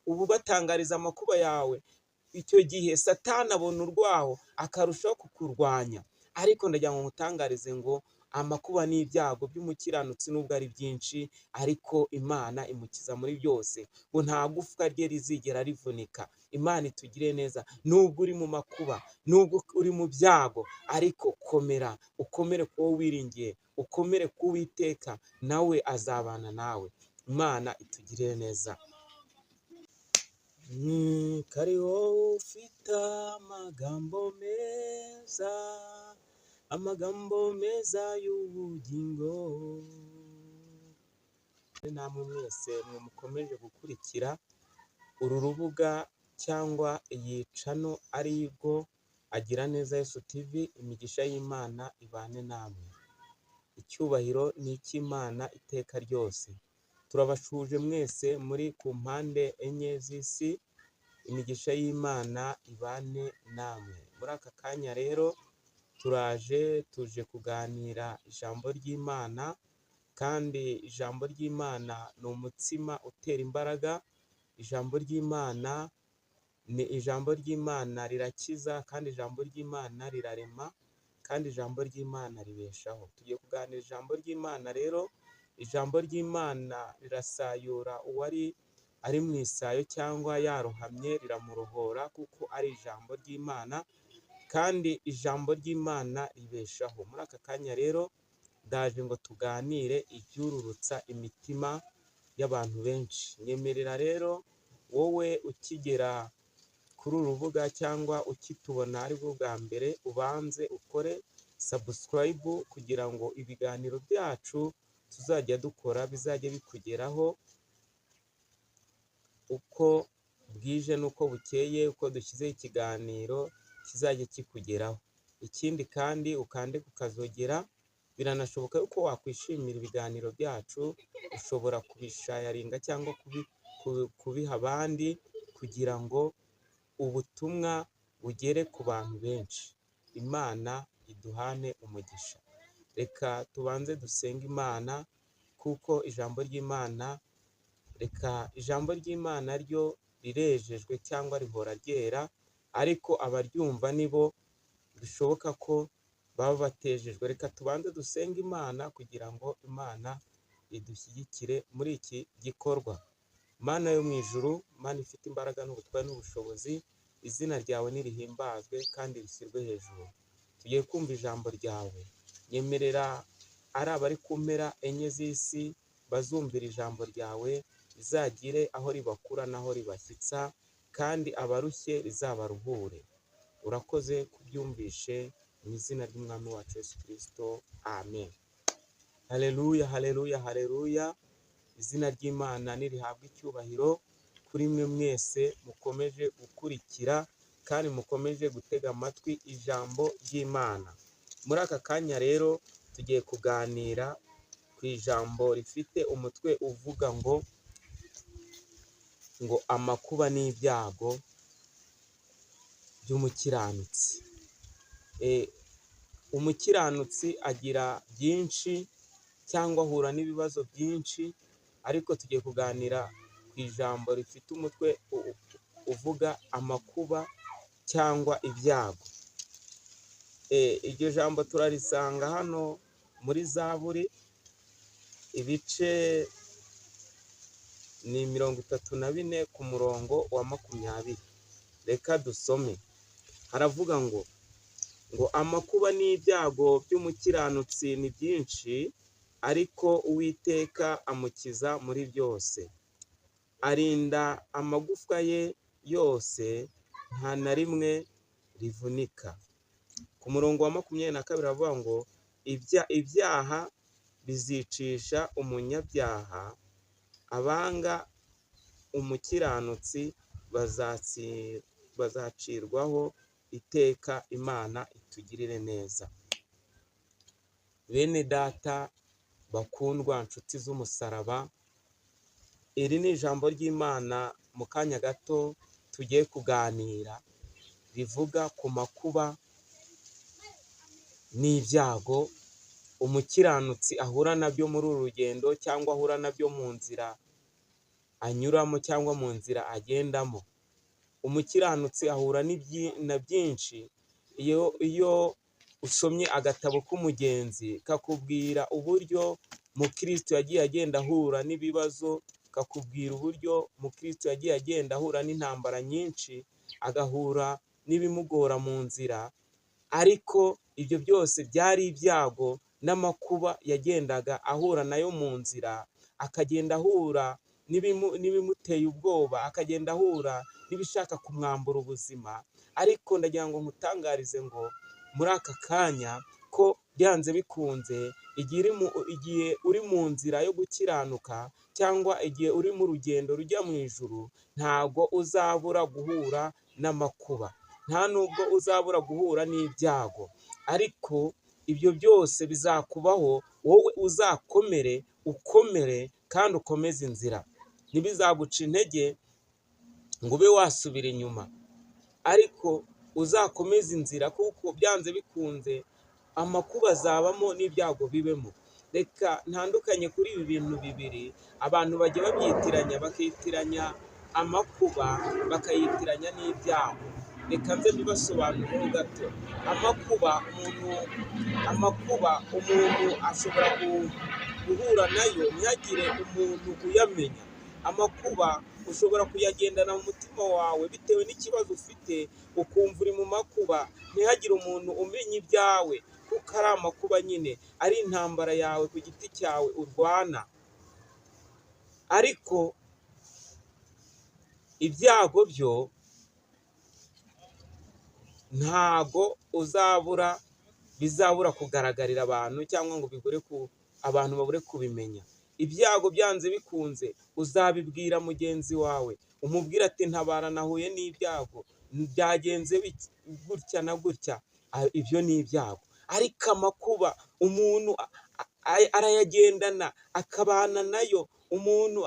ubu batangariza amakuba yawe, icyo gihe Satani abona urwaho akarushaho kukurwanya. Ariko ndagira ngo ngutangarize ngo amakuba n'ibyago by'umukiranutsi nubwo ari byinshi, ariko Imana imukiza muri byose, ngo nta gufwa rye rizigera rivunika. Imana itugire neza. Nubwo uri mu makuba, nubwo uri mu byago, ariko komera, ukomere ku wo wiringiye, ukomere ku Uwiteka, nawe azabana nawe. Imana itugire neza. Kari wowe ufite amagambo meza, amagambo meza y'ubugingo. Namwe mwese mwe mukomeje gukurikira uru rubuga cyangwa iyi channel ari bwo Agira Neza Yesu TV, imigisha y'Imana ibane namwe. Icyubahiro ni icy'Imana iteka ryose. Turabashuje mwese muri ku mpande enye z'isi, imigisha y'Imana ibane namwe. Muri aka kanya rero tuje kuganira ijambo ry'Imana, kandi ijambo ry'Imana ni umutsima utera imbaraga. Ijambo ry'Imana ni ijambo ry'Imana rirakiza, kandi ijambo ry'Imana rirarema, kandi ijambo ry'Imana ribeshaho. Tugiye kuganira ijambo ry'Imana rero. Ijambo ry'Imana rirasayura uwari ari mu isayo cyangwa yarohamye, riramurohora kuko ari ijambo ry'Imana, kandi ijambo ry'Imana ribeshaho. Muri aka kanya rero ndaje ngo tuganire ibyururutsa imitima y'abantu benshi. Nyemerera rero wowe ukigera kuri uru rubuga cyangwa ukitubona ari bwo bwa mbere, ubanze ukore subscribe kugira ngo ibiganiro byacu tuzajya dukora bizajye bikugeraho uko bwije n'uko bukeye. Uko dushyizeho ikiganiro kizajya kikugeraho. Ikindi kandi ukande kukazogera. Biranashoboka yuko wakwishimira ibiganiro byacu, ushobora kubishayaringa cyangwa kubiha abandi kugira ngo ubutumwa bugere ku bantu benshi. Imana iduhane umugisha. Reka tubanze dusenge Imana, kuko ijambo ry'Imana ryo rirejejwe cyangwa rihora ryera, ariko abaryumva nibo bishoboka ko baba batejejwe. Reka tubanze dusenge Imana kugira ngo Imana idushyigikire muri iki gikorwa. Mana yo mu ijuru, Mana ifite imbaraga n'ubutware n'ubushobozi, izina ryawe nirihimbazwe kandi rishyirwe hejuru. Tugiye kumva ijambo ryawe. Nyemerera ari abari ku mpera enye z'isi bazumvira ijambo ryawe, rizagire aho ribakura n'aho ribashyitsa, kandi abarushye rizabaruhure. Urakoze kubyumvishe, mu izina ry'Umwami wacu Yesu Kristo, amen. Haleluya, haleluya, haleluya. Izina ry'Imana nirihabwa icyubahiro kuri mwe mwese mukomeje gukurikira kandi mukomeje gutega amatwi ijambo ry'Imana. Muri aka kanya rero tugiye kuganira ku ijambo rifite umutwe uvuga ngo amakuba n'ibyago by'umukiranutsi. Umukiranutsi agira byinshi cyangwa ahura n'ibibazo byinshi, ariko tugiye kuganira ku ijambo rifite umutwe uvuga amakuba cyangwa ibyago. Iryo jambo turarisanga hano muri Zaburi, ibice ni 34 ku murongo wa 20. Reka dusome. Haravuga ngo amakuba n'ibyago by'umukiranutsi ni byinshi, ariko Uwiteka amukiza muri byose. Arinda amagufwa ye yose, nta na rimwe rivunika. Ku murongo wa 22 haravuga ngo ibyaha bizicisha umunyabyaha, abanga umukiranutsi bazacirwaho iteka. Imana itugirire neza. Bene data bakundwa, nshuti z'umusaraba, iri ni ijambo ry'Imana mu kanya gato tugiye kuganira, rivuga ku makuba n'ibyago umukiranutsi ahura nabyo muri uru rugendo, cyangwa ahura nabyo mu nzira anyuramo cyangwa mu nzira agendamo. Umukiranutsi ahura na byinshi. Iyo usomye agatabo k'umugenzi kakubwira uburyo mukristo yagiye agenda ahura n'ibibazo, kakubwira uburyo mukristo yagiye agenda ahura n'intambara nyinshi, agahura n'ibimugora mu nzira, ariko ibyo byose byari ibyago n'amakuba yagendaga ahura nayo mu nzira, akagenda ahura n'ibimuteye ubwoba, akagenda ahura n'ibishaka kumwambura ubuzima. Ariko ndagira ngo nkutangarize ngo muri aka kanya ko byanze bikunze, igihe uri mu nzira yo gukiranuka cyangwa igihe uri mu rugendo rujya mu ijuru, ntago uzabura guhura n'amakuba, nta nubwo uzabura guhura n'ibyago, ariko ibyo byose bizakubaho, wowe uzakomere, ukomere kandi ukomeze inzira. Ntibizaguca intege ngo ube wasubira inyuma, ariko uzakomeze inzira, kuko byanze bikunze amakuba azabamo n'ibyago bibemo. Reka ntandukanye kuri ibi bintu bibiri, abantu bajya babyitiranya, bakitiranya amakuba bakayitiranya n'ibyago. Reka nze bibasobanurire gato. Amakuba umuntu ashobora guhura nayo ntihagire umuntu uyamenya. Amakuba ushobora kuyagendana mu mutima wawe bitewe n'ikibazo ufite, ukumva uri mu makuba, ntihagire umuntu umenya ibyawe, kuko ari amakuba nyine, ari intambara yawe ku giti cyawe urwana. Ariko ibyago byo ntago bizabura kugaragarira abantu, cyangwa ngo abantu babure kubimenya. Ibyago byanze bikunze uzabibwira mugenzi wawe, umubwira ati ntabara, nahuye n'ibyago, byagenze gutya na gutya. Ibyo ni ibyago. Ariko amakuba umuntu arayagendana, akabana nayo, umuntu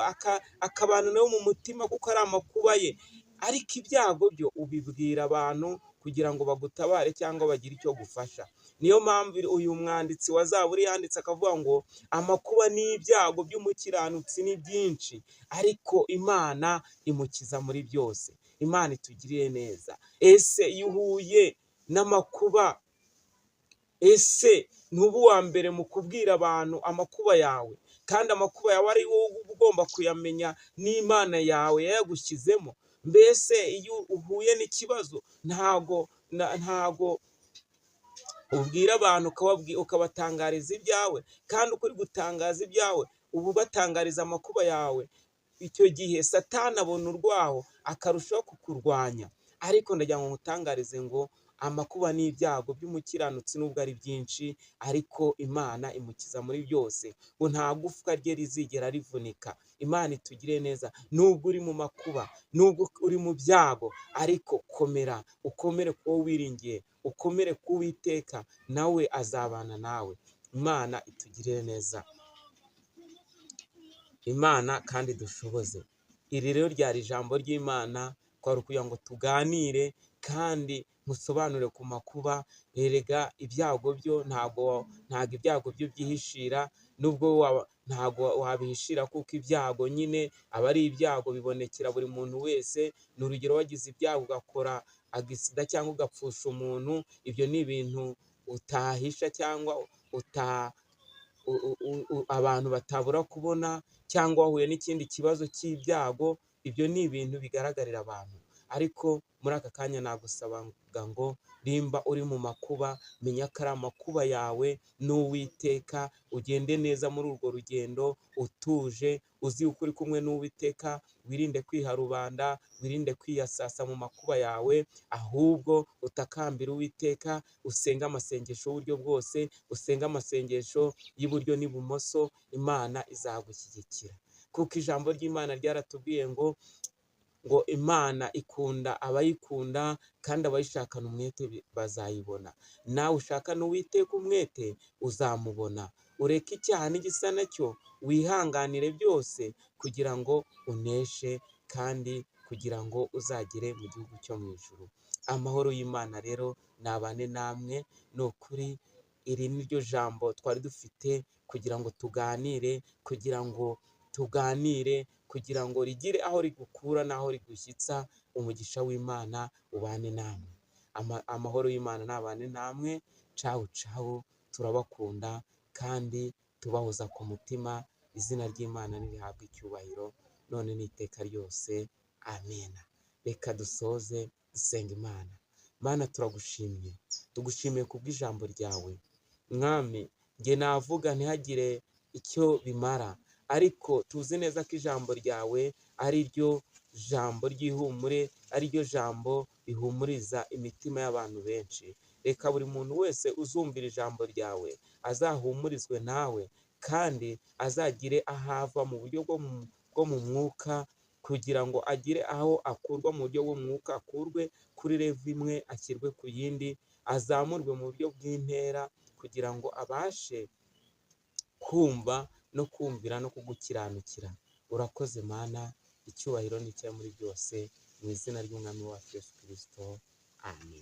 akabana nayo mu mutima, kuko ari amakuba ye. Ariko ibyago byo ubibwira abantu kugira ngo bagutabare cyangwa bagire icyo gufasha. Niyo mpamvu uyu mwanditsi wa Zaburi yanditse akavuga ngo amakuba n'ibyago by'umukiranutsi ni byinshi, ariko Imana imukiza muri byose. Imana itugirire neza. Ese iyo uhuye n'amakuba, ese ntuba uwa mbere mu kubwira abantu amakuba yawe? Kandi amakuba yawe ari wowe ugomba kuyamenya, n'Imana yawe yayagushyizemo. Mbese iyo uhuye n'ikibazo ntago ubwira abantu ukabatangariza ibyawe, kandi uko uri gutangaza ibyawe uba ubatangariza amakuba yawe. Icyo gihe Satani abona urwaho akarushaho kukurwanya. Ariko ndagira ngo ngutangarize ngo amakuba n'ibyago by'umukiranutsi nubwo ari byinshi, ariko Imana imukiza muri byose, ngo nta gufwa rye rizigera rivunika. Imana itugire neza. Nubwo uri mu makuba, nubwo uri mu byago, ariko komera, ukomere kuwo wiringiye, ukomere ku Uwiteka, nawe azabana nawe. Imana itugire neza. Imana kandi dushoboze. Iri rero ryari ijambo ry'Imana, twari kugira ngo tuganire kandi musobanure ku makuba. Erega ibyago byo ntago ibyago byo byihishira, nubwo ntago wabihishira, kuko ibyago nyine aba ari ibyago, bibonekera buri muntu wese. Ni urugero, wagize ibyago ugakora agisida cyangwa ugapfusha umuntu, ibyo ni ibintu utahisha cyangwa abantu batabura kubona, cyangwa wahuye n'ikindi kibazo cy'ibyago, ibyo ni ibintu bigaragarira abantu. Ariko muri aka kanya nagusabaga ngo nimba uri mu makuba, menya ko ari amakuba yawe n'Uwiteka, ugende neza muri urwo rugendo utuje, uzi uko uri kumwe n'Uwiteka. Wirinde kwiha rubanda, wirinde kwiyasasa mu makuba yawe, ahubwo utakambira Uwiteka, usenga amasengesho y'uburyo bwose, usenga amasengesho y'iburyo n'ibumoso. Imana izagushyigikira, kuko ijambo ry'Imana ryaratubwiye ngo Imana ikunda abayikunda, kandi abayishakana umwete bazayibona. Nawe ushakana Uwiteka umwete, uzamubona. Ureke icyaha n'igisa nacyo, wihanganire byose, kugira ngo uneshe, kandi kugira ngo uzagere mu gihugu cyo mu ijuru. Amahoro y'Imana rero nabane namwe. Ni ukuri iri ni ryo jambo twari dufite kugira ngo tuganire kugira ngo rigire aho rigukura n'aho rigushyitsa. Umugisha w'Imana ubane namwe, amahoro y'Imana nabane namwe. Cawu cawu, turabakunda kandi tubahoza ku mutima. Izina ry'Imana nirihabwe icyubahiro none n'iteka ryose, amena. Reka dusoze dusenga Imana. Mana, turagushimiye, tugushimiye kubw'ijambo ryawe. Mwami, njye navuga ntihagire icyo bimara, ariko tuzi neza ko ijambo ryawe ari ryo jambo ry'ihumure, ari ryo jambo rihumuriza imitima y'abantu benshi. Reka buri muntu wese uzumvira ijambo ryawe azahumurizwe nawe, kandi azagire ahava mu buryo bwo mu mwuka, kugira ngo agire aho akurwa mu buryo bw'umwuka, akurwe kuri revo imwe ashyirwe ku yindi, azamurwe mu buryo bw'intera, kugira ngo abashe kumva no kumvira no kugukiranukira. Urakoze Mana, icyubahiro ni icyawe muri byose, mu izina ry'Umwami wacu Yesu Kristo, amen.